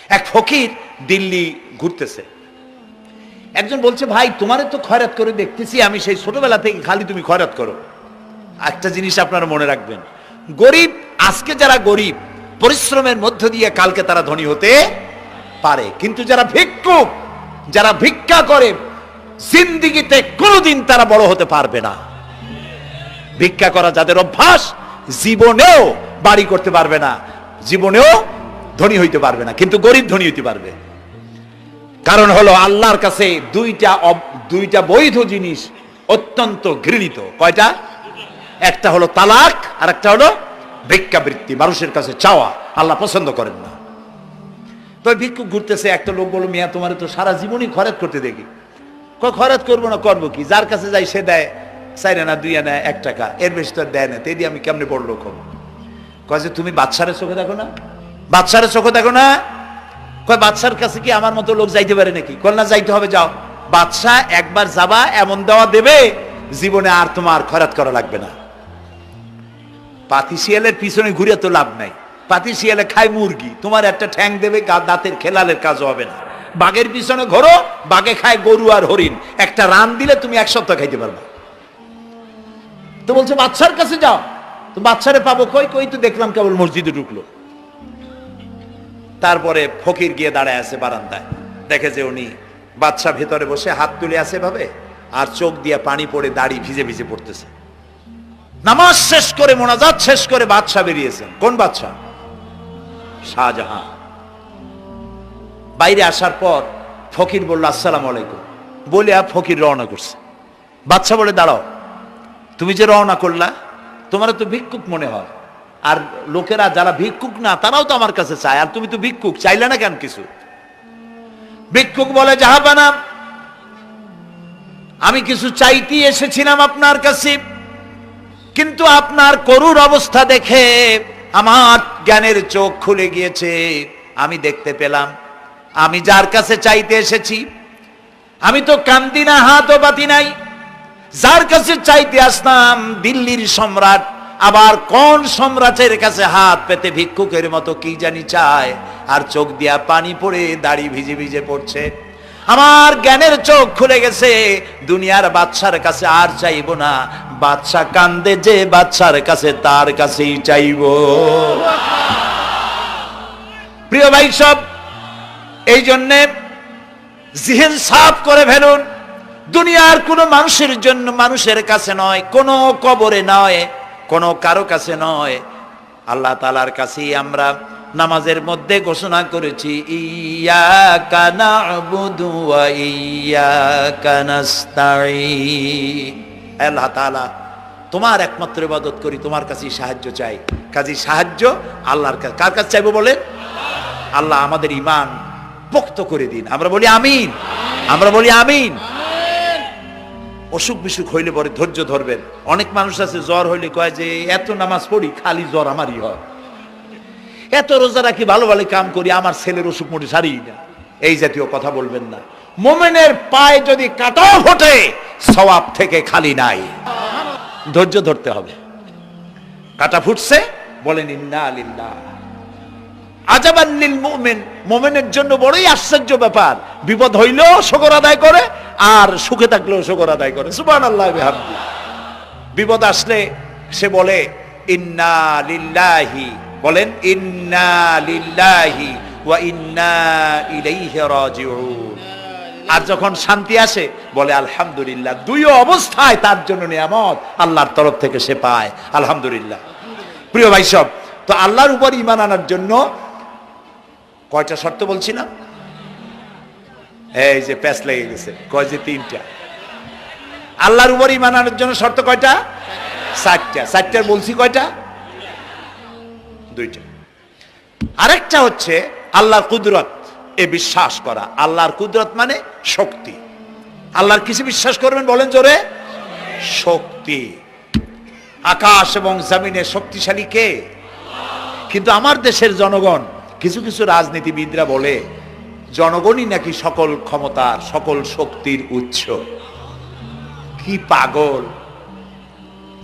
এক ফকির দিল্লি ঘুরতেছে, একজন বলছে, ভাই তোমারে তো খয়রাত করে দেখতেছি আমি সেই ছোটবেলা থেকে, খালি তুমি খয়রাত করো। একটা জিনিস আপনারা মনে রাখবেন, গরিব, আজকে যারা গরিব পরিশ্রমের মধ্য দিয়ে কালকে তারা ধনী হতে পারে, কিন্তু যারা ভিক্ষুক, যারা ভিক্ষা করে, জিন্দেগিতে কোনোদিন তারা বড় হতে পারবে না। ভিক্ষা করা যাদের অভ্যাস, জীবনেও বাড়ি করতে পারবে না, জীবনেও ধনী হইতে পারবে না, কিন্তু গরিব ধনী হইতে পারবে। কারণ হলো আল্লাহর কাছে দুইটা বৈধ জিনিস অত্যন্ত ঘৃণিত। কয়টা? একটা হলো তালাক, আর একটা হলো ভিক্ষাবৃত্তি, মানুষের কাছে চাওয়া। আল্লাহ পছন্দ করেন না। তো ভিক্ষুক ঘুরতেছে, একটা লোক বলল, মিয়া তোমার তো সারা জীবনই খরচ করতে দেখি। খরচ করবো না, করবো কি? যার কাছে যাই সে দেয় 4 আনা 2 আনা 1 টাকা, এর বেশি তো দেয় না, তেদি আমি কেমনে বড় লোক হবো? কয় যে তুমি বাদশারে চোখে দেখো না, বাদশারে চোখে দেখো না। কয় বাদশার কাছে কি আমার মতো লোক যাইতে পারে নাকি? কল না, যাইতে হবে, যাও। বাদশা একবার যাবা, এমন দেওয়া দেবে জীবনে আর তোমার খরচ করা লাগবে না। পাতি শিয়ালের পিছনে ঘুরে তো লাভ নাই, পাতি শিয়ালে খায় মুরগি, তোমার একটা ঠ্যাং দেবে, দাঁতের খেলালের কাজ হবে না। বাঘের পিছনে ঘোরো, বাঘে খায় গরু আর হরিণ, একটা রান দিলে তুমি 1 সপ্তাহ খাইতে পারবে। তো বলছে বাদশার কাছে যাও। তো বাদশারে পাবো কই? কই তো দেখলাম কেবল মসজিদে ঢুকলো। তারপরে ফকির গিয়ে দাঁড়ায় আছে বারান্দায়, দেখে যে উনি বাদশা ভেতরে বসে হাত তুলে আছে ভাবে, আর চোখ দিয়ে পানি পড়ে দাড়ি ভিজে ভিজে পড়তেছে। নামাজ শেষ করে, মোনাজাত শেষ করে বাদশা বেরিয়েছেন। কোন বাদশা? শাহজাহান। বাইরে আসার পর ফকির বলল, আসসালামু আলাইকুম বলে ফকির রওনা করছে। বাদশা বলে, দাঁড়াও, তুমি যে রওনা করলা, তোমার তো ভিক্ষুক মনে হয়, আর লোকেরা যারা ভিক্ষুক না তারাও তো আমার কাছে চায়, আর তুমি তো ভিক্ষুক, চাইলে না কেন কিছু? ভিক্ষুক বলে, জাহাপানা, আমি কিছু চাইতে এসেছিলাম আপনার কাছে, কিন্তু আপনার করুণ অবস্থা দেখে আমার জ্ঞানের চোখ খুলে গিয়েছে। আমি দেখতে পেলাম আমি যার কাছে চাইতে এসেছি, আমি তো কান্দি না, হাতও পাতি নাই। যার কাছে চাইতে আসলাম দিল্লির সম্রাট, আবার কোন সম্রাটের কাছে হাত পেতে ভিক্ষুকের মতো কি জানি চায়, আর চোখ দিয়া পানি পড়ে দাড়ি ভিজে ভিজে পড়ছে। আমার জ্ঞানের চোখ খুলে গেছে, দুনিয়ার বাদশার কাছে আর চাইবো না। বাদশা কান্দে যে বাদশার কাছে, তার কাছেই চাইবো। প্রিয় ভাই সব, এই জন্যে জিহ্ন সাফ করে ফেলুন। দুনিয়ার কোনো মানুষের জন্য, মানুষের কাছে নয়, কোনো কবরে নয়, কোনো কারো কাছে নয়, আল্লাহ তাআলার কাছেই আমরা নামাজের মধ্যে ঘোষণা করেছি, ইয়াকা না'বুদু ওয়া ইয়াকা নাস্তাঈন। আল্লাহ তাআলা, তোমার একমাত্র ইবাদত করি, তোমার কাছেই সাহায্য চাই। কাজী সাহায্য আল্লাহর কাছে। কার কাছে চাইবো বলেন? আল্লাহ আমাদের ঈমান পোক্ত করে দিন। আমরা বলি আমিন, আমরা বলি আমিন। অসুখ বিসুখ হইলে পরে ধৈর্য ধরবেন। অনেক মানুষ আছে জ্বর হইলে কয় যে এত নামাজ পড়ি খালি জ্বর আমারই হয়, এত রোজা রাখি, ভালো ভালো কাম করি, আমার ছেলের অসুখ মোটে সারি না। এই জাতীয় কথা বলবেন না। মুমিনের পায়ে যদি কাঁটাও ফোটে, সওয়াব থেকে খালি নাই। ধৈর্য ধরতে হবে। কাঁটা ফুটছে, বলেন ইন্না লিল্লাহ। আজাবান লিল মুমিন, মুমিনের জন্য বড়ই আশ্চর্য ব্যাপার, বিপদ হইলেও শুকর আদায় করে, আর সুখে থাকলেও শুকর আদায় করে। সুবহানাল্লাহ বিহামদি। বিপদ আসলে সে বলে ইন্না লিল্লাহি, বলেন ইন্না লিল্লাহি ওয়া ইন্না ইলাইহি রাজিউন। আর যখন শান্তি আসে বলে আলহামদুলিল্লাহ। দুই অবস্থায় তার জন্য নিয়ামত আল্লাহর তরফ থেকে সে পায়, আলহামদুলিল্লাহ। প্রিয় ভাই সব, তো আল্লাহর উপর ঈমান আনার জন্য কয়টা শর্ত বলছিলাম? এই যে প্যাচ লেগে গেছে, কয় যে 3টা। আল্লাহর উপর ঈমান আনার জন্য শর্ত কয়টা? 4টা। 4টার বলছি কয়টা? 2টা। আরেকটা হচ্ছে আল্লাহর কুদরত এ বিশ্বাস করা। আল্লাহর কুদরত মানে শক্তি। আল্লাহর কিসে বিশ্বাস করবেন বলেন জোরে? শক্তি। আকাশ এবং জমিনে শক্তিশালী কে? কিন্তু আমার দেশের জনগণ, কিছু কিছু রাজনীতিবিদরা বলে জনগণই নাকি সকল ক্ষমতার, সকল শক্তির উৎস। কি পাগল!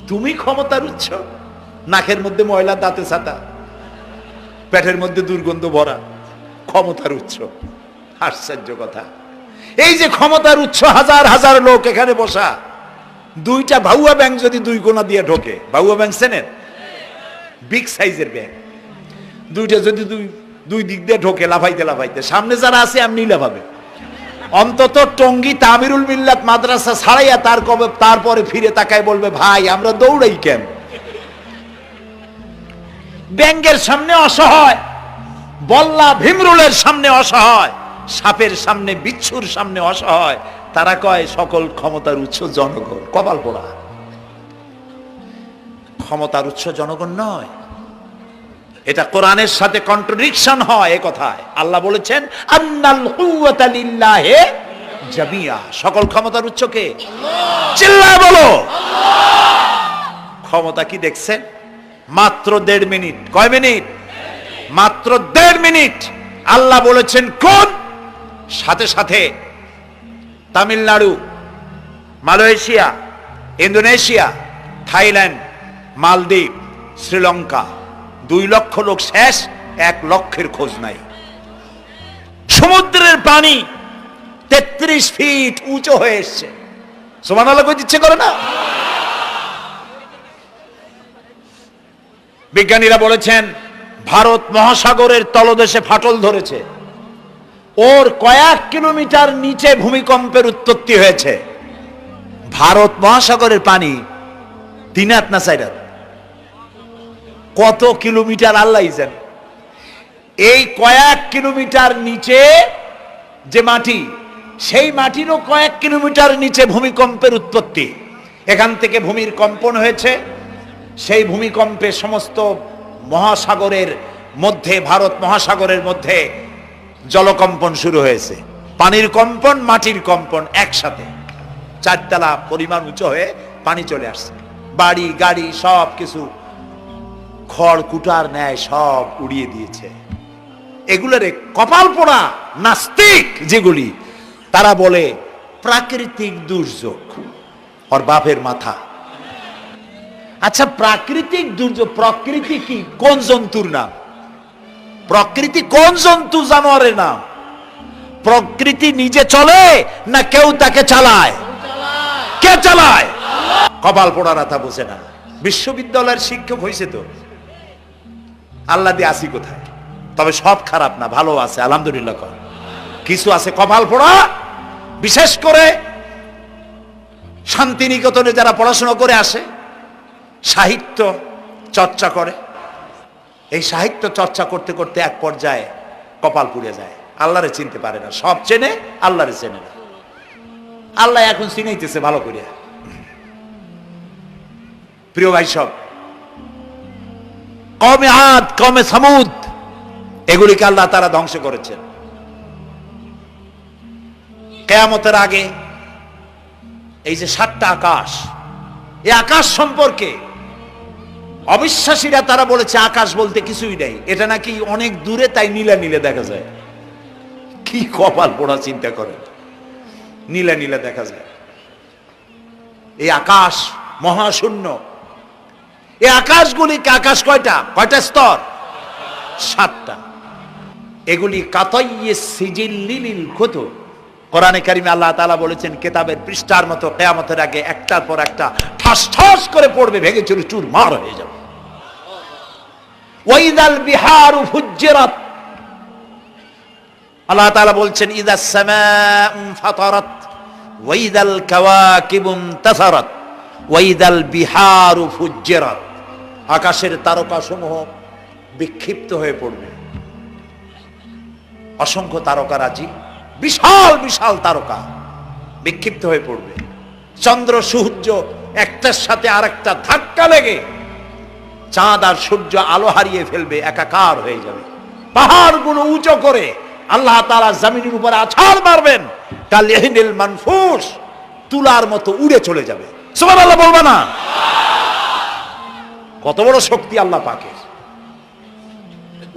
তুমি ক্ষমতার উৎস? নাকের মধ্যে ময়লা, দাঁতে ছাতা, পেটের মধ্যে দুর্গন্ধ ভরা, ক্ষমতার উৎস। আশ্চর্য কথা, এই যে ক্ষমতার উৎস, হাজার হাজার লোক এখানে বসা, দুইটা ভাউয়া ব্যাংক যদি দুই কোণা দিয়ে ঢোকে, ভাউয়া ব্যাংক চেনেন? বিগ সাইজের ব্যাংক, দুইটা যদি দুই দিক দিয়ে ঢোকে লাফাইতে লাফাইতে, সামনে যারা আছে এমনি লাফাবে। অন্তত টঙ্গী তামিরুল মিল্লাত মাদ্রাসা ছাড়াইয়া তারপরে ফিরে তাকায় বলবে, ভাই আমরা দৌড়াই কেন? ব্যাংকের সামনে অসহায়, বল্লা ভীমরুলের সামনে অসহায়, সাপের সামনে বিচ্ছুর সামনে অসহায়, তারা কয় সকল ক্ষমতার উৎস জনগণ। কপাল পোড়া, ক্ষমতার উৎস জনগণ নয়। এটা কোরআনের সাথে কন্ট্রাডিকশন হয় এ কথায়। আল্লাহ বলেছেন আন্নাল কুওয়াতা লিল্লাহি জামিয়া, সকল ক্ষমতার উৎস কে? চিল্লায় বলো ক্ষমতা কি দেখছেন? মাত্র 1.5 মিনিট। কয় মিনিট? মাত্র 1.5 মিনিট। আল্লাহ বলেছেন কোন? সাথে সাথে তামিলনাড়ু, মালয়েশিয়া, ইন্দোনেশিয়া, থাইল্যান্ড, মালদ্বীপ, শ্রীলঙ্কা 2 লক্ষ লোক শেষ, 1 লক্ষের খোঁজ নাই। সমুদ্রের পানি 33 ফিট উঁচু হয়ে এসছে। সুবহানাল্লাহ কই দিচ্ছে করে না? বিজ্ঞানীরা বলেছেন ভারত মহাসাগরের তলদেশে ফাটল ধরেছে, ওর কয়েক কিলোমিটার নিচে ভূমিকম্পের উৎপত্তি হয়েছে। ভারত মহাসাগরের পানি 3 হাত না 4 হাত, কত কিলোমিটার আল্লাহই জানে। এই কয়েক কিলোমিটার নিচে যে মাটি, সেই মাটিরও কয়েক কিলোমিটার নিচে ভূমিকম্পের উৎপত্তি। এখান থেকে ভূমির কম্পন হয়েছে, সেই ভূমিকম্পে সমস্ত মহাসাগরের মধ্যে, ভারত মহাসাগরের মধ্যে জলকম্পন শুরু হয়েছে। পানির কম্পন, মাটির কম্পন একসাথে 4 তলা পরিমাণ উঁচু হয়ে পানি চলে আসছে। বাড়ি গাড়ি সব কিছু খড় কুটার ন্যায় সব উড়িয়ে দিয়েছে। এগুলোরে কপাল পোড়া নাস্তিক যেগুলি, তারা বলে প্রাকৃতিক দুর্যোগ। ওর বাপের মাথা। আচ্ছা, প্রাকৃতিক দুর্যোগ, প্রকৃতি কি? কোন জন্তুর নাম? প্রকৃতি কোন জন্তু জানোয়ারের নাম? প্রকৃতি নিজে চলে না কেউ তাকে চালায়? কে চালায়? কপাল পোড়ারা তা বোঝে না। বিশ্ববিদ্যালয়ের শিক্ষক হয়েছে তো, আল্লাহ দিয়ে আসি কোথায়? তবে সব খারাপ না, ভালো আছে আলহামদুলিল্লাহ। কিছু আছে কপাল পোড়া, বিশেষ করে শান্তিনিকেতনে যারা পড়াশোনা করে আসে, সাহিত্য চর্চা করে, এই সাহিত্য চর্চা করতে করতে এক পর্যায়ে কপাল পুড়ে যায়, আল্লাহরে চিনতে পারে না। সব চেনে, আল্লাহরে চেনে না। আল্লাহ এখন চিনাইতেছে ভালো করিয়া। প্রিয় ভাই সব, কওমে আদ, কওমে সামুদ, এগুলিকে আল্লাহ তারা ধ্বংস করেছেন। কিয়ামতের আগে এই যে 7টা আকাশ, এই আকাশ সম্পর্কে অবিশ্বাসীরা তারা বলেছে আকাশ বলতে কিছুই নেই, এটা নাকি অনেক দূরে, তাই নীলা নীলে দেখা যায়। কি কপাল পোড়া চিন্তা করেন, নীলা নীলা দেখা যায়। এই আকাশ মহাশূন্য। এই আকাশগুলিকে, আকাশ কয়টা? কয়টা স্তর? 7টা। এগুলি কাতাইয়ে সিজিল্লিল কুতুব। কোরআনে কারিমে আল্লাহ তাআলা বলেছেন কিতাবের পৃষ্ঠার মতো কিয়ামতের আগে একটার পর একটা ঠাস ঠাস করে পড়বে, ভেঙে চুরে চুরমার হয়ে যাবে। ওয়াইদাল বিহারু ফুজ্জিরাত, আল্লাহ তাআলা বলছেন ইদাস সামাউ ফাতারাত ওয়াইদাল কাওয়াকিবু ইনতাসারাত ওয়াইদাল বিহারু ফুজ্জিরাত। আকাশের তারকাসমূহ বিক্ষিপ্ত হয়ে পড়বে। অসংখ্য তারকারাজি, বিশাল বিশাল তারকা বিক্ষিপ্ত হয়ে পড়বে। চন্দ্র সূর্য একটার সাথে আরেকটা ধাক্কা লেগে চাঁদ আর সূর্য আলো হারিয়ে ফেলবে, একাকার হয়ে যাবে। পাহাড়গুলো উঁচু করে আল্লাহ তাআলা জমিনের উপরে আছাড় মারবেন, কালিহিনিল মানফুস, তুলার মতো উড়ে চলে যাবে। সুবহানাল্লাহ বলবা না? কত বড় শক্তি আল্লাহ পাকের।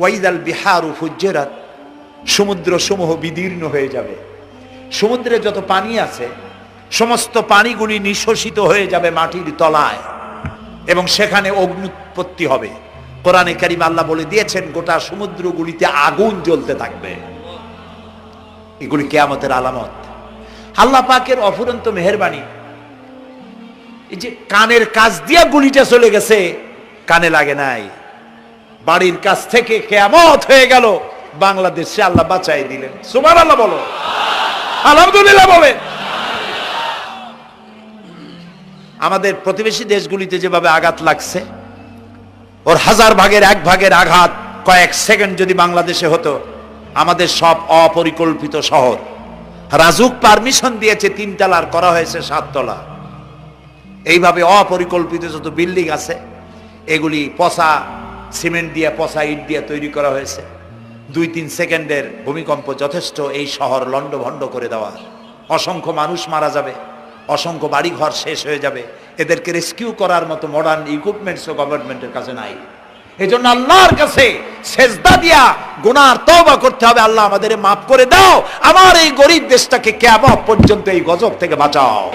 ওয়াইদাল বিহারু ফুজ্জিরাত, সমুদ্র সমূহ বিদীর্ণ হয়ে যাবে। সমুদ্রে যত পানি আছে সমস্ত পানিগুলি নিঃশোষিত হয়ে যাবে মাটির তলায়, এবং সেখানে অগ্নুৎপত্তি হবে। কোরআনে কারিমে আল্লাহ বলে দিয়েছেন গোটা সমুদ্রগুলিতে আগুন জ্বলতে থাকবে। এগুলি কিয়ামতের আলামত। আল্লাহ পাকের অফুরন্ত মেহেরবানি। এই যে কানের কাছ দিয়া গুলিটা চলে গেছে, কানে লাগে নাই, বাড়ির কাছ থেকে কিয়ামত হয়ে গেল, বাংলাদেশে আল্লাহ বাঁচাই দিলেন। সুবহানাল্লাহ বলো, আলহামদুলিল্লাহ বলেন। আমাদের প্রতিবেশী দেশগুলিতে যেভাবে আঘাত লাগছে, ওর 1000 ভাগের 1 ভাগের আঘাত কয়েক সেকেন্ড যদি বাংলাদেশে হতো, আমাদের সব অপরিকল্পিত শহর, রাজুক পারমিশন দিয়েছে 3 তলার, করা হয়েছে 7 তলা। এইভাবে অপরিকল্পিত যত বিল্ডিং আছে এগুলি পচা সিমেন্ট দিয়ে, পচা ইট দিয়ে তৈরি করা হয়েছে। 2-3 সেকেন্ডের ভূমিকম্প যথেষ্ট এই শহর লন্ডভন্ড করে দেওয়ার। অসংখ্য মানুষ মারা যাবে, অসংখ্য বাড়ি ঘর শেষ হয়ে যাবে। এদেরকে রেস্কিউ করার মতো মডার্ন ইকুইপমেন্টসও গভর্নমেন্টের কাছে নাই। এই জন্য আল্লাহর কাছে সেজদা দিয়া গুনার তওবা করতে হবে, আল্লাহ আমাদের মাফ করে দাও, আমার এই গরিব দেশটাকে কিয়ামত পর্যন্ত এই গজব থেকে বাঁচাও।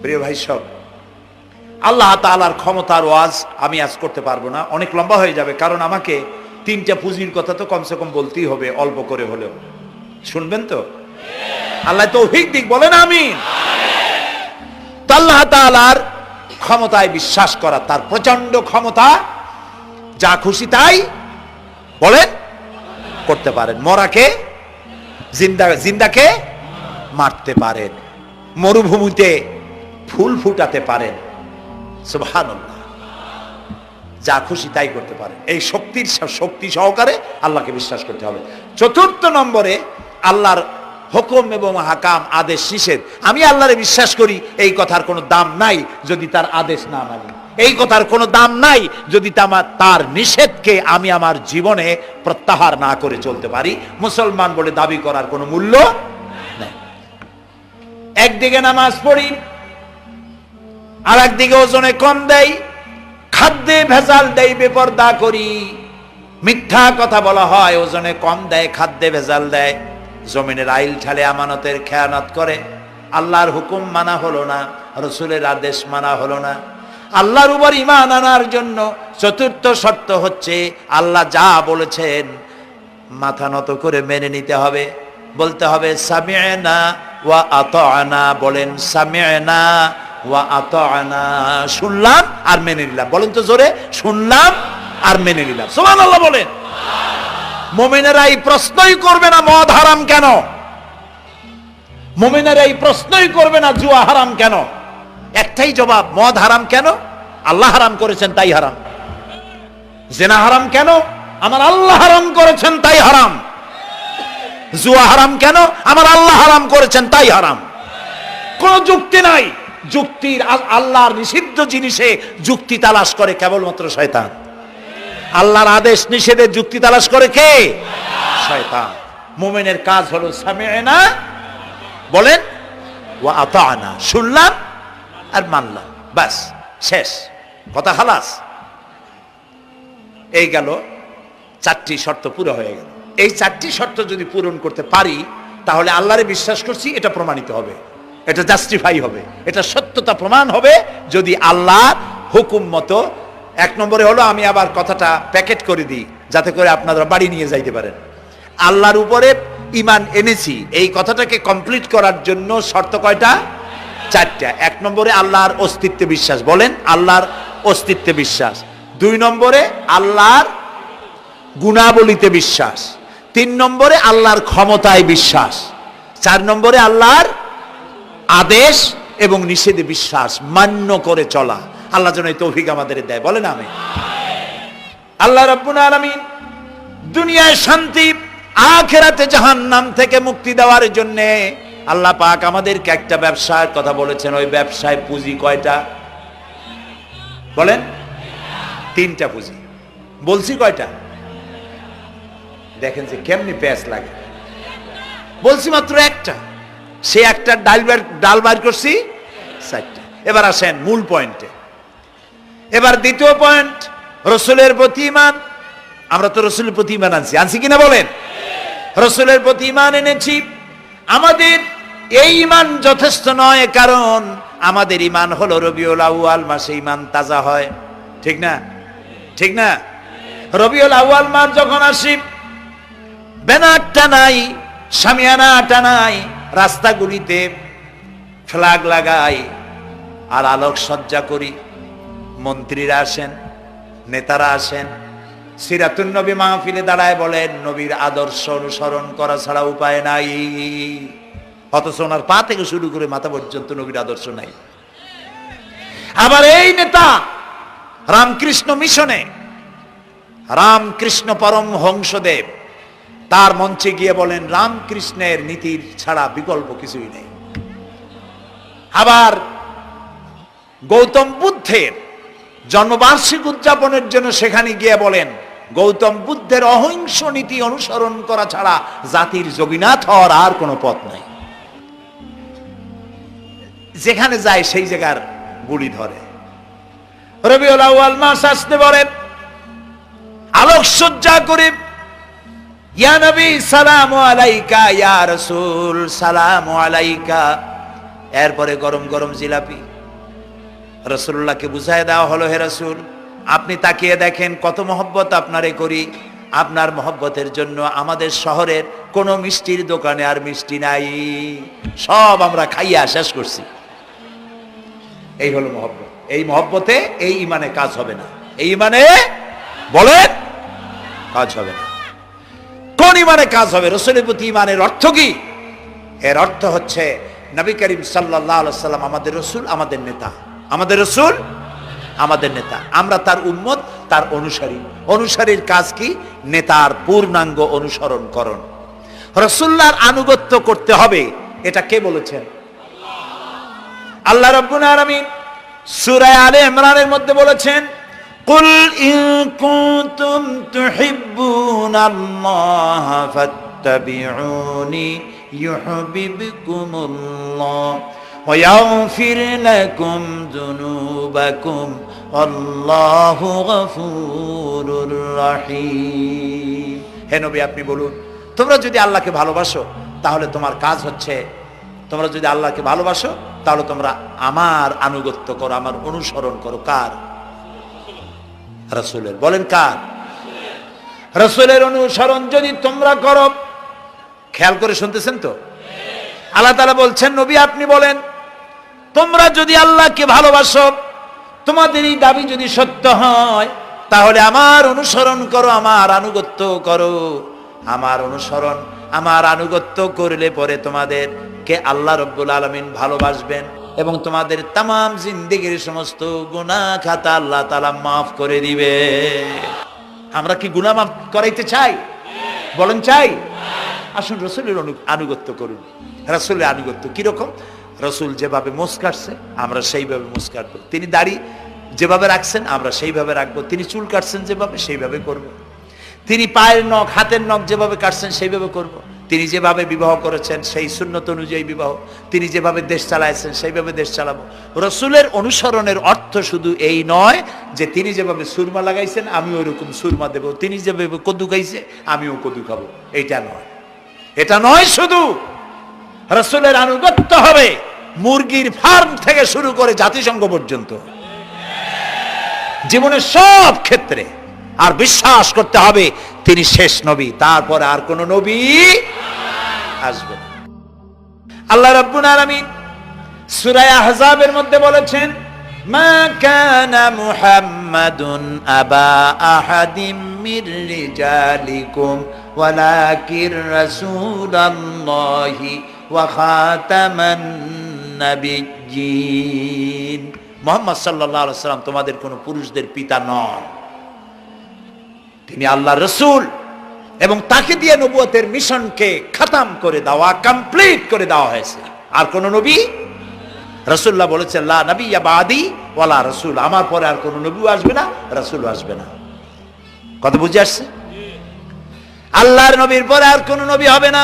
প্রিয় ভাই সব, আল্লাহ তাআলার ক্ষমতার ওয়াজ আমি আজ করতে পারবো না, অনেক লম্বা হয়ে যাবে। কারণ আমাকে 3টা পুঁজির কথা তো কমসে কম বলতেই হবে, অল্প করে হলেও। শুনবেন তো? আল্লাহ তৌফিক দিক, বলেন আমিন। আল্লাহ তাআলার ক্ষমতায় বিশ্বাস করা, তার প্রচন্ড ক্ষমতা, যা খুশি তাই বলেন করতে পারেন। মরাকে জিন্দাকে মারতে পারেন, মরুভূমিতে ফুল ফুটাতে পারেন। সুবহানাল্লাহ, যা খুশি তাই করতে পারেন। এই শক্তি সহকারে আল্লাহকে বিশ্বাস করতে হবে। 4র্থ নম্বরে আল্লাহর হুকুম এবং হাকাম, আদেশ নিষেধ। আমি আল্লাহরে বিশ্বাস করি, এই কথার কোনো দাম নাই যদি তার আদেশ না মানি। এই কথার কোনো দাম নাই যদি তার নিষেধকে আমি আমার জীবনে প্রত্যাহার না করে চলতে পারি। মুসলমান বলে দাবি করার কোনো মূল্য নেই। একদিকে নামাজ পড়ি, আর একদিকে ওজনে কম দেয়, খাদ্যে ভেজাল দেয়, বেপরদা করি, মিথ্যা কথা বলা হয়, ওজনে কম দেয়, খাদ্যে ভেজাল দেয়, জমিনের আইল ঠালে আমানতের খেয়ানত করে। আল্লাহর হুকুম মানা হলো না, রসুলের আদেশ মানা হলো না। আল্লাহর উপর ঈমান আনার জন্য 4র্থ শর্ত হচ্ছে আল্লাহ যা বলেছেন মাথা নত করে মেনে নিতে হবে, বলতে হবে সামি'না ওয়া আতা'না। বলেন সামি'না ওয়া আতা'না, শুনলাম আর মেনে নিলাম। বলেন তো জোরে, শুনলাম আর মেনে নিলাম। সুবহানাল্লাহ বলেন। মুমিনেরা এই প্রশ্নই করবে না মদ হারাম কেন, মুমিনেরা এই প্রশ্নই করবে না জুয়া হারাম কেন। একটাই জবাব, মদ হারাম কেন? আল্লাহ হারাম করেছেন তাই হারাম। জিনা হারাম কেন? আমার আল্লাহ হারাম করেছেন তাই হারাম। জুয়া হারাম কেন? আমার আল্লাহ হারাম করেছেন তাই হারাম। কোনো যুক্তি নাই। যুক্তির, আল্লাহর নিষিদ্ধ জিনিসে যুক্তি তালাশ করে কেবলমাত্র শয়তান। আল্লাহর আদেশ নিষেধের যুক্তি তালাশ করে কে? শয়তান। মুমিনের কাজ হলো সামি'না, বলেন, ওয়া আতা'না, শুনলাম আর মানলাম, বাস, শেষ কথা, খালাস। এই গেল 4টি শর্ত পুরো হয়ে গেল। এই 4টি শর্ত যদি পূরণ করতে পারি তাহলে আল্লাহরে বিশ্বাস করছি এটা প্রমাণিত হবে, এটা জাস্টিফাই হবে, এটা সত্যতা প্রমাণ হবে যদি আল্লাহর হুকুম মতো। 1 নম্বরে হলো, আমি আবার কথাটা প্যাকেট করে দিই যাতে করে আপনারা বাড়ি নিয়ে যাইতে পারেন। আল্লাহর উপরে ঈমান এনেছি, এই কথাটাকে কমপ্লিট করার জন্য শর্ত কয়টা? 4টা। 1 নম্বরে আল্লাহর অস্তিত্বে বিশ্বাস, বলেন আল্লাহর অস্তিত্বে বিশ্বাস। 2 নম্বরে আল্লাহর গুণাবলীতে বিশ্বাস। 3 নম্বরে আল্লাহর ক্ষমতায় বিশ্বাস। 4 নম্বরে আল্লাহর আদেশ এবং নিষেধে বিশ্বাস, মান্য করে চলা। আল্লাহ যেন এই তৌফিক আমাদের দেয়, বলেন আমিন। আল্লাহ রাব্বুল আলামিন দুনিয়ায় শান্তি, আখিরাতে জাহান্নাম থেকে মুক্তি দেওয়ার জন্য আল্লাহ পাক আমাদেরকে একটা ব্যবসার কথা বলেছেন। ওই ব্যবসায় পুঁজি কয়টা? বলেন। 3টা পুঁজি। বলছি কয়টা? দেখেন যে কেমনি প্যাঁচ লাগে। বলছি মাত্র একটা, সে একটা ডাল বাইর করছি 4টা। এবার আসেন মূল পয়েন্টে। এবার দ্বিতীয় পয়েন্ট, রসুলের প্রতি ঈমান। আমরা তো রসুলের প্রতি ঈমান আনছি কিনা বলেন? রসুলের প্রতি ঈমান এনেছি। আমাদের এই ঈমান যথেষ্ট নয়, কারণ আমাদের ঈমান হলো রবিউল আউয়াল মাসে ঈমান তাজা হয়, ঠিক না? ঠিক না? রবিউল আউয়াল মাস যখন আসি, ব্যানার টানাই, শামিয়ানা টানাই, রাস্তাগুলিতে ফ্ল্যাগ লাগাই আর আলোক সজ্জা করি। মন্ত্রীরা আসেন, নেতারা আসেন, সিরাতুন নবী মাহফিলে দাঁড়ায় বলেন নবীর আদর্শ অনুসরণ করা ছাড়া উপায় নাই। অথচ ওনার পা থেকে শুরু করে মাথা পর্যন্ত নবীর আদর্শ নাই। আবার এই নেতা রামকৃষ্ণ মিশনে, রামকৃষ্ণ পরমহংসদেব তার মঞ্চে গিয়ে বলেন রামকৃষ্ণের নীতির ছাড়া বিকল্প কিছুই নেই। আবার গৌতম বুদ্ধের জন্মবার্ষিকী উদযাপনের জন্য সেখানে গিয়ে বলেন গৌতম বুদ্ধের অহিংস নীতি অনুসরণ করা ছাড়া জাতির যোগীনাথ হওয়ার আর কোনো পথ নাই। যেখানে যায় সেই জায়গার বুড়ি ধরে। রবিউল আউয়াল মাস আসতে পারে, আলোকসজ্জা করে ইয়া নবী সালামু আলাইকা, ইয়া রাসূল সালামু আলাইকা। এরপরে গরম গরম জিলাপি রাসূলুল্লাহকে বুঝায় দেওয়া হলো, হে রাসূল আপনি তাকিয়ে দেখেন কত মহব্বত আপনারে করি, আপনার মহব্বতের জন্য আমাদের শহরের কোন মিষ্টির দোকানে আর মিষ্টি নাই, সব আমরা খাইয়া শেষ করছি। এই হলো মহব্বত। এই মহব্বতে এই ইমানে কাজ হবে না। এই ইমানে বলেন কাজ হবে না। কোন ইমানে কাজ হবে? রাসূলের প্রতি ইমানের অর্থ কি? এর অর্থ হচ্ছে নবী করিম সাল্লাল্লাহু আলাইহি ওয়াসাল্লাম আমাদের রাসূল, আমাদের নেতা। আমাদের রাসূল আমাদের নেতা, আমরা তার উম্মত, তার অনুসারী। অনুসারীর কাজ কি? নেতার পূর্ণাঙ্গ অনুসরণ করণ। রাসূলুল্লাহর আনুগত্য করতে হবে, এটা কে বলেছেন? আল্লাহ রাব্বুল আলামিন সূরা আলে ইমরানের মধ্যে বলেছেন কুল ইন কুনতুম তুহিব্বুনাল্লাহ ফাত্তাবিউনি ইউহিব্বুকুমুল্লাহ ওয়া ইয়াগফির লাকুম যুনুবাকুম আল্লাহু গফুরুর রহিম। হে নবী আপনি বলুন, তোমরা যদি আল্লাহকে ভালোবাসো তাহলে তোমার কাজ হচ্ছে, তোমরা যদি আল্লাহকে ভালোবাসো তাহলে তোমরা আমার আনুগত্য করো, আমার অনুসরণ করো। কার? রাসূলের। বলেন কার? রাসূলের অনুসরণ যদি তোমরা করো, খেয়াল করে শুনতেছেন তো? আল্লাহ তাআলা বলছেন নবী আপনি বলেন তোমরা যদি আল্লাহকে ভালোবাসো, তোমাদের এই দাবি যদি সত্য হয় তাহলে আমার অনুসরণ করো, আমার আনুগত্য করো। আমার অনুসরণ, আমার আনুগত্য করলে পরে তোমাদেরকে আল্লাহ রাব্বুল আলামিন ভালোবাসবেন এবং তোমাদের তামাম জিন্দেগীর সমস্ত গুনাহ খাতা আল্লাহ তাআলা মাফ করে দিবে। আমরা কি গুনাহ মাফ করাইতে চাই? বলেন চাই? আসুন রাসূলের আনুগত্য করুন। রাসূলের আনুগত্য কিরকম? রাসূল যেভাবে মুছ কাটছে আমরা সেইভাবে মুছ কাটবো। তিনি দাড়ি যেভাবে রাখছেন আমরা সেইভাবে রাখবো। তিনি চুল কাটছেন যেভাবে সেইভাবে করব। তিনি পায়ের নখ, হাতের নখ যেভাবে কাটছেন সেইভাবে করব। তিনি যেভাবে বিবাহ করেছেন সেই সুন্নত অনুযায়ী বিবাহ, তিনি যেভাবে দেশ চালাইছেন সেইভাবে দেশ চালাবো। রাসূলের অনুসরণের অর্থ শুধু এই নয় যে তিনি যেভাবে সুরমা লাগাইছেন আমি ওইরকম সুরমা দেব, তিনি যেভাবে কদু খাইছে আমিও কদু খাবো, এইটা নয়। এটা নয়, শুধু রাসূলের আনুগত্য হবে মুরগির ফার্ম থেকে শুরু করে জাতিসংঘ পর্যন্ত, জীবনের সব ক্ষেত্রে। আর বিশ্বাস করতে হবে তিনি শেষ নবী, তারপরে আর কোন নবী আসবে না। আল্লাহ রাব্বুল আলামিন সূরা আহজাবের মধ্যে বলেছেন মা কানা মুহাম্মাদুন আবা আহাদিম মির রিজালিকুম ওয়ালাকির রাসূলুল্লাহি ওয়া খাতামান নাবিয়্যিন। মুহাম্মদ সাল্লাল্লাহু আলাইহি ওয়াসাল্লাম তোমাদের কোন পুরুষদের পিতা নন, তিনি আল্লাহর রাসূল এবং তাকে দিয়ে নবুয়তের মিশনকে খতম করে দেওয়া, কমপ্লিট করে দেওয়া হয়েছে। আর কোন নবী, রাসূলুল্লাহ বলেছেন লা নবিয়্যা বাদি ওয়ালা রাসূল, আমার পরে আর কোন নবীও আসবে না, রাসূলও আসবে না। কথা বুঝে আসছে? আল্লাহর নবীর পরে আর কোন নবী হবে না।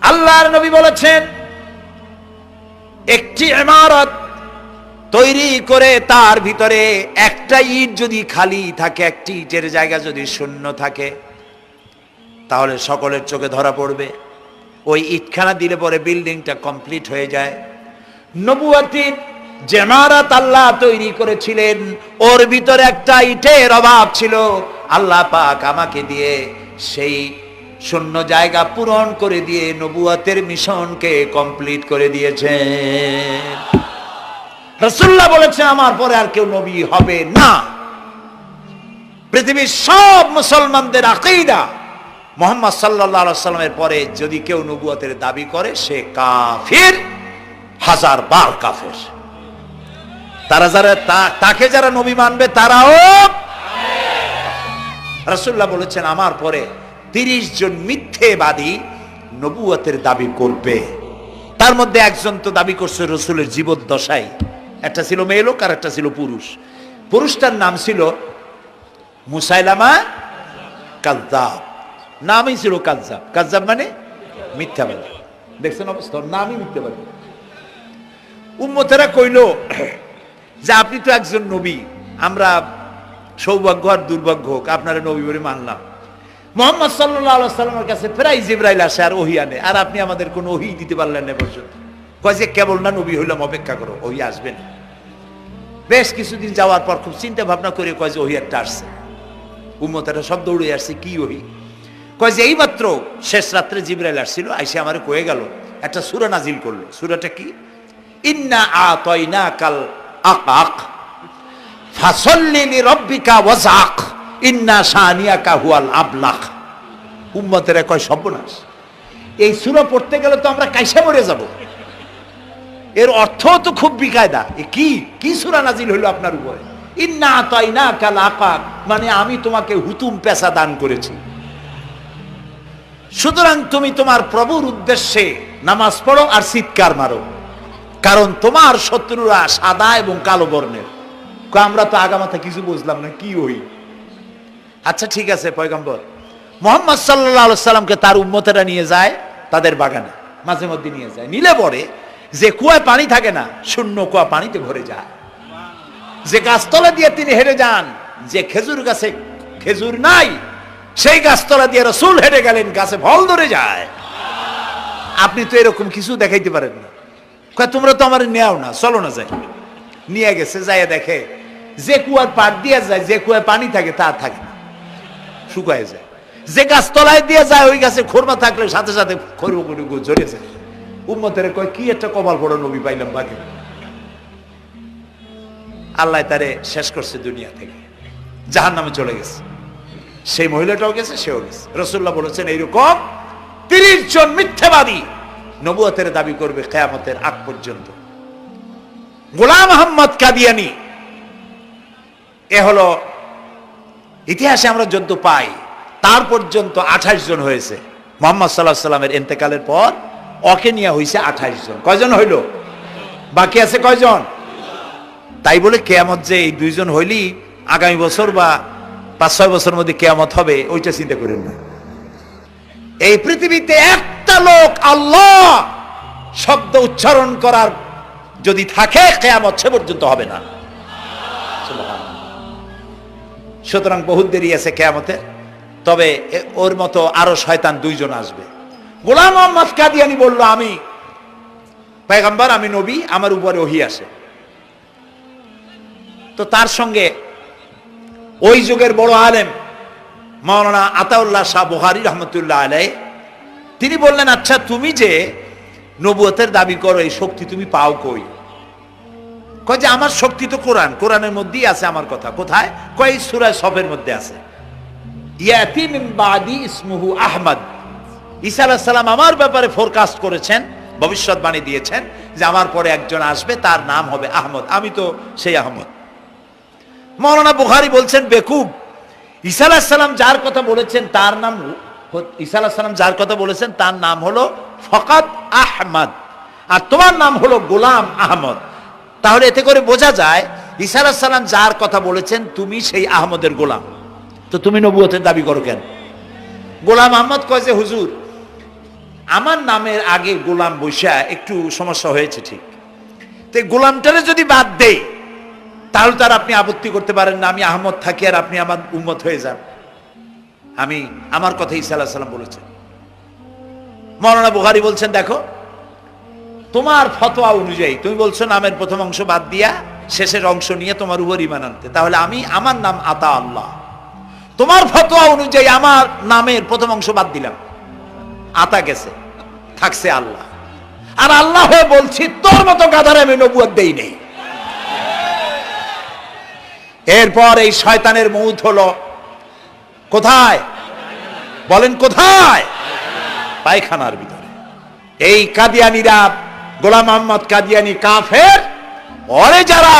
আল্লাহর নবী বলেছেন একটি ইমারত তৈরি করে তার ভিতরে একটা ইট যদি খালি থাকে, একটি ইটের জায়গা যদি শূন্য থাকে, তাহলে সকলের চোখে ধরা পড়বে। ওই ইটখানা দিলে পরে বিল্ডিংটা কমপ্লিট হয়ে যায়। নবুয়তির যে ইমারত আল্লাহ তৈরি করেছিলেন ওর ভিতরে একটা ইটের অভাব ছিল, আল্লাহ পাক আমাকে দিয়ে সেই শূন্য জায়গা পূরণ করে দিয়ে নবুয়তের মিশনকে কমপ্লিট করে দিয়েছেন। রাসূলুল্লাহ বলেছেন আমার পরে আর কেউ নবী হবে না। পৃথিবীর সব মুসলমানদের আকীদা মুহাম্মদ সাল্লাল্লাহু আলাইহি ওয়াসাল্লামের পরে যদি কেউ নবুয়তের দাবি করে সে কাফির, হাজার বার কাফের। তাকে যারা নবী মানবে তারাও। রাসূলুল্লাহ বলেছেন আমার পরে 30 জন মিথ্যেবাদী নবুয়তের দাবি করবে। তার মধ্যে একজন তো দাবি করছে রাসূলের জীবদ্দশায়, একটা ছিল মেয়ে লোক আর একটা ছিল পুরুষ। পুরুষটার নাম ছিল মুসাইলামা কাযযাব, নামই ছিল কাযযাব। কাযযাব মানে মিথ্যাবাদী। দেখছেন অবস্থা, নামই মিথ্যাবাদী। উম্মতেরা কইল যে আপনি তো একজন নবী, আমরা সৌভাগ্য আর দুর্ভাগ্য হোক আপনারা নবী বলে মানলাম। মুহাম্মদ সাল্লাল্লাহু আলাইহি ওয়াসাল্লামের কাছে প্রায় জিবরাইল আসে আর ওহী আনে, আর আপনি আমাদের কোনো ওহী দিতে পারলেন না পর্যন্ত। কয় যে কেবল না নবী হইলাম, অপেক্ষা করো, ওহী আসবে না। বেশ কিছুদিন যাওয়ার পর খুব চিন্তা ভাবনা করে কয় যে ওহী একটা আসছে। উম্মতেরা সব দৌড়ে আসছে, কি ওহী? কয় যে এইমাত্র শেষ রাত্রে জিবরাইল আসছিল, আইসে আমারে কয়ে গেল একটা সূরা নাজিল করলো। সূরাটা কি? ইন্না আতাইনাকাল আকাক ফাসাল্লি লিরাব্বিকা ওয়াজআক ইন্না শানিয়াকা হুয়াল আবলাক। উম্মতেরা কয় সর্বনাশ, এই সূরা পড়তে গেলে তো আমরা কাইসা মরে যাব। এর অর্থ তো খুব বিকায়দা। কি কি সূরা নাজিল হলো আপনার উপরে? ইন্না আতাইনাকাল আকাক মানে আমি তোমাকে হুতুম পেশা দান করেছি, সুতরাং তুমি তোমার প্রভুর উদ্দেশ্যে নামাজ পড়ো আর চিৎকার মারো, কারণ তোমার শত্রুরা সাদা এবং কালো বর্ণের। আমরা তো আগামাথা কিছু বুঝলাম না, কি হই? আচ্ছা ঠিক আছে, পয়গম্বর মুহাম্মদ সাল্লাল্লাহু আলাইহি সাল্লামকে তার উম্মতেরা নিয়ে যায় তাদের বাগানে, মাঝে মধ্যে নিয়ে যায়। নিলে পরে যে কুয়ায় পানি থাকে না, শূন্য কুয়া পানিতে ভরে যায়। যে গাছতলা দিয়ে তিনি হেঁটে যান, যে খেজুর গাছে খেজুর নাই সেই গাছতলা দিয়ে রাসূল হেঁটে গেলেন, গাছে ফল ধরে যায়। আপনি তো এরকম কিছু দেখাইতে পারেন না। কয় তোমরা তো আমার নেও না, চলো না যাই। নিয়ে গেছে, যাইয়া দেখে যে কুয়ার পাড় দিয়ে যায়, যে কুয়ায় পানি থাকে তা থাকে না, শুকায় যায়। যে গাছ তলায় দিয়ে যায় ওই গাছে খোরমা থাকলে সাথে সাথে খড়ি ঝরে যায়। উম্মতের কয় কি একটা কপাল পড়া নবী পাইলাম বাকি। আল্লাহ তারে শেষ করছে দুনিয়া থেকে, জাহান্নামে চলে গেছে। সেই মহিলাটাও গেছে, সেও গেছে। রাসূলুল্লাহ বলেছেন এইরকম 30 জন মিথ্যাবাদী নবুয়তের দাবি করবে কিয়ামতের আগ পর্যন্ত। গোলাম আহমদ কাদিয়ানী, এ হলো ইতিহাসে আমরা যদ্দ পাই তার পর্যন্ত 28 জন হয়েছে। মুহাম্মদ সাল্লাল্লাহু আলাইহি সাল্লামের ইন্তেকালের পর ওকে নিয়ে হয়েছে 28 জন। কয়জন হইল? বাকি আছে কয়জন? তাই বলে কিয়ামত যে এই 2 জন হইলি আগামী বছর বা 5-6 বছরের মধ্যে কিয়ামত হবে ওইটা চিন্তা করেন না। এই পৃথিবীতে একটা লোক আল্লাহ শব্দ উচ্চারণ করার যদি থাকে কিয়ামত সে পর্যন্ত হবে না। সুতরাং বহুত দেরি আছে কিয়ামতে। তবে ওর মতো আরো শয়তান 2 জন আসবে। গোলাম আহমদ কাদিয়ানী বলল আমি পয়গম্বর, আমি নবী, আমার উপরে ওহী আসে। তো তার সঙ্গে ওই যুগের বড় আলেম মাওলানা আতাউল্লাহ শাহ বুখারী রহমতুল্লাহ আলাইহি তিনি বললেন, আচ্ছা তুমি যে নবুয়তের দাবি করো এই শক্তি তুমি পাও কই? কয় যে আমার শক্তি তো কোরআন, কোরআনের মধ্যেই আছে আমার কথা। কোথায়? কয় সূরা সফের মধ্যে আছে, ইয়াতি মিন বাদি ইসমুহু আহমদ। ঈসা আলাইহিস সালাম আমার ব্যাপারে ফোরকাস্ট করেছেন, ভবিষ্যৎবাণী দিয়েছেন যে আমার পরে একজন আসবে তার নাম হবে আহমদ, আমি তো সেই আহমদ। মাওলানা বুখারী বলছেন বেকুব, ঈসা আলাইহিস সালাম যার কথা বলেছেন তার নাম, ঈসা আলাইহিস সালাম যার কথা বলেছেন তার নাম হলো ফকাত আহমদ, আর তোমার নাম হলো গোলাম আহমদ। তাহলে এতে করে বোঝা যায় ঈসা আলাইহিস সালাম যার কথা বলেছেন তুমি সেই আহমদের গোলাম, তো তুমি নবুয়তের দাবি করো কেন? গোলাম আহমদ কয় যে হুজুর আমার নামের আগে গোলাম বৈশা একটু সমস্যা হয়েছে, ঠিক, তো গোলামটারে যদি বাদ দেই তাহলে তার আপনি আপত্তি করতে পারেন না, আমি আহমদ থাকি আর আপনি আমার উম্মত হয়ে যান। আমি আমার কথা ঈসা আলাইহিস সালাম বলেছেন। মাওলানা বুখারী বলছেন দেখো তোমার ফতোয়া অনুযায়ী তুমি বলছো নামের প্রথম অংশ বাদ দিয়া শেষের অংশ নিয়ে তোমার উপর ঈমান আনতে, তাহলে আমার নাম আতা আল্লাহ, তোমার ফতোয়া অনুযায়ী আমার নামের প্রথম অংশ বাদ দিলাম, আতা গেছে, থাকছে আল্লাহ। আর আল্লাহ হয়ে বলছি তোর মতো গাধারে আমি নবুয়ত দেই নেই। এরপর এই শয়তানের মৌত হলো কোথায় বলেন? কোথায়? পায়খানার ভিতরে। এই কাদিয়ানীরা, গোলাম মোহাম্মদ কাদিয়ানী কাফের, ওরে যারা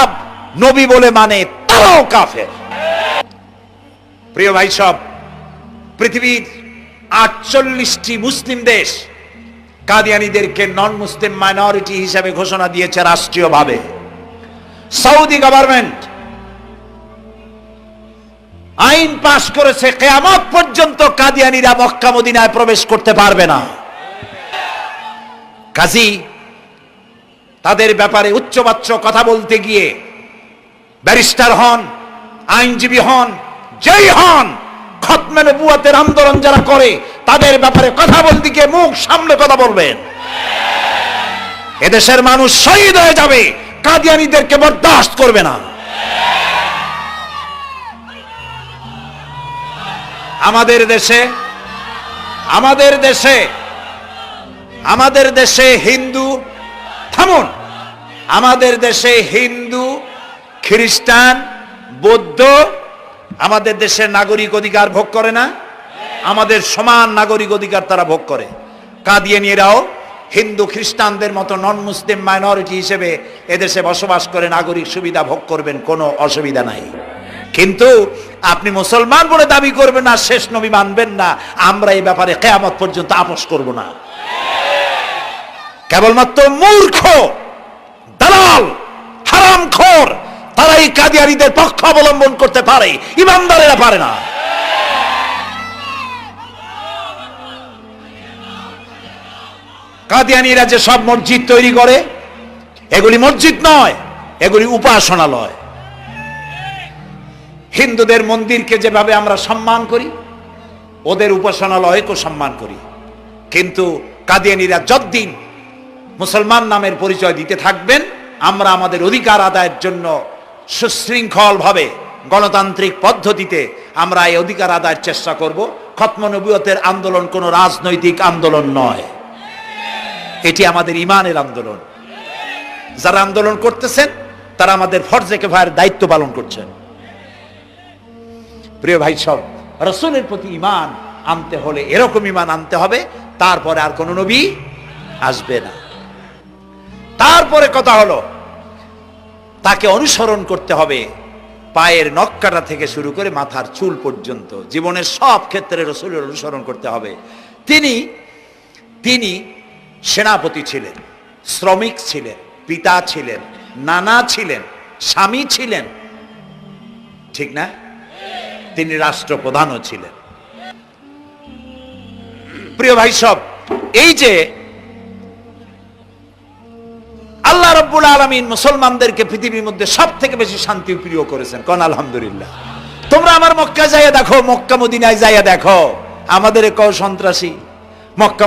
নবী বলে মানে তারাও কাফের। প্রিয় ভাই সব, পৃথিবীর 48টি মুসলিম দেশ কাদিয়ানীদেরকে নন মুসলিম মাইনরিটি হিসেবে ঘোষণা দিয়েছে রাষ্ট্রীয়ভাবে। সৌদি গভর্নমেন্ট আইন পাশ করেছে কিয়ামত পর্যন্ত কাদিয়ানীরা মক্কা মদিনায় প্রবেশ করতে পারবে না। কাজী তাদের ব্যাপারে উচ্চবাচ্য কথা বলতে গিয়ে ব্যারিস্টার হন, আইনজীবী হন, যেই হন, খতমে নবুয়তের আন্দোলন যারা করে তাদের ব্যাপারে কথা বলতে গিয়ে মুখ সামনে কথা বলবেন। এদেশের মানুষ শহীদ হয়ে যাবে, কাদিয়ানীদেরকে বরদাস্ত করবে না। আমাদের দেশে হিন্দু, থামুন, আমাদের দেশে হিন্দু, খ্রিস্টান, বৌদ্ধ আমাদের দেশের নাগরিক অধিকার ভোগ করে না? আমাদের সমান নাগরিক অধিকার তারা ভোগ করে। কাদিয়ানীরাও হিন্দু খ্রিস্টানদের মতো নন মুসলিম মাইনরিটি হিসেবে এদেশে বসবাস করে নাগরিক সুবিধা ভোগ করবেন, কোনো অসুবিধা নাই। কিন্তু আপনি মুসলমান বলে দাবি করবেন না, শেষ নবী মানবেন না, আমরা এই ব্যাপারে কিয়ামত পর্যন্ত আপোষ করব না। কেবলমাত্র মূর্খ, দালাল, হারামখোর তারাই কাদিয়ানীদের পক্ষ অবলম্বন করতে পারে, ইমানদারেরা পারে না। কাদিয়ানীরা যে সব মসজিদ তৈরি করে, এগুলি মসজিদ নয়, এগুলি উপাসনালয়। হিন্দুদের মন্দিরকে যেভাবে আমরা সম্মান করি, ওদের উপাসনালয়কেও সম্মান করি। কিন্তু কাদিয়ানীরা যতদিন মুসলমান নামের পরিচয় দিতে থাকবেন, আমরা আমাদের অধিকার আদায়ের জন্য সুশৃঙ্খল ভাবে গণতান্ত্রিক পদ্ধতিতে আমরা এই অধিকার আদায়ের চেষ্টা করব। খতম নবুয়তের আন্দোলন কোনো রাজনৈতিক আন্দোলন নয়, এটি আমাদের ইমানের আন্দোলন। যারা আন্দোলন করতেছেন তারা আমাদের ফরজে কিফায়ার দায়িত্ব পালন করছেন। প্রিয় ভাই সব, রাসূলের প্রতি ঈমান আনতে হলে এরকম ঈমান আনতে হবে, তারপরে আর কোন নবী আসবে না। তারপরে কথা হলো তাকে অনুসরণ করতে হবে পায়ের নখকাটা থেকে শুরু করে মাথার চুল পর্যন্ত, জীবনের সব ক্ষেত্রে রাসূলের অনুসরণ করতে হবে। তিনি সেনাপতি ছিলেন, শ্রমিক ছিলেন, পিতা ছিলেন, নানা ছিলেন, স্বামী ছিলেন, ঠিক না? তিনি রাষ্ট্রপ্রধানও ছিলেন। প্রিয় ভাই সব, এই যে আল্লাহ রাব্বুল আলামিন মুসলমানদেরকে পৃথিবীর মধ্যে সবথেকে বেশি শান্তি প্রিয় করেছেন, কোন আলহামদুলিল্লাহ। তোমরা আমার মক্কা যাইয়া দেখো, মক্কা মদিনায় যাইয়া দেখো, আমাদের কও সন্ত্রাসী, মক্কা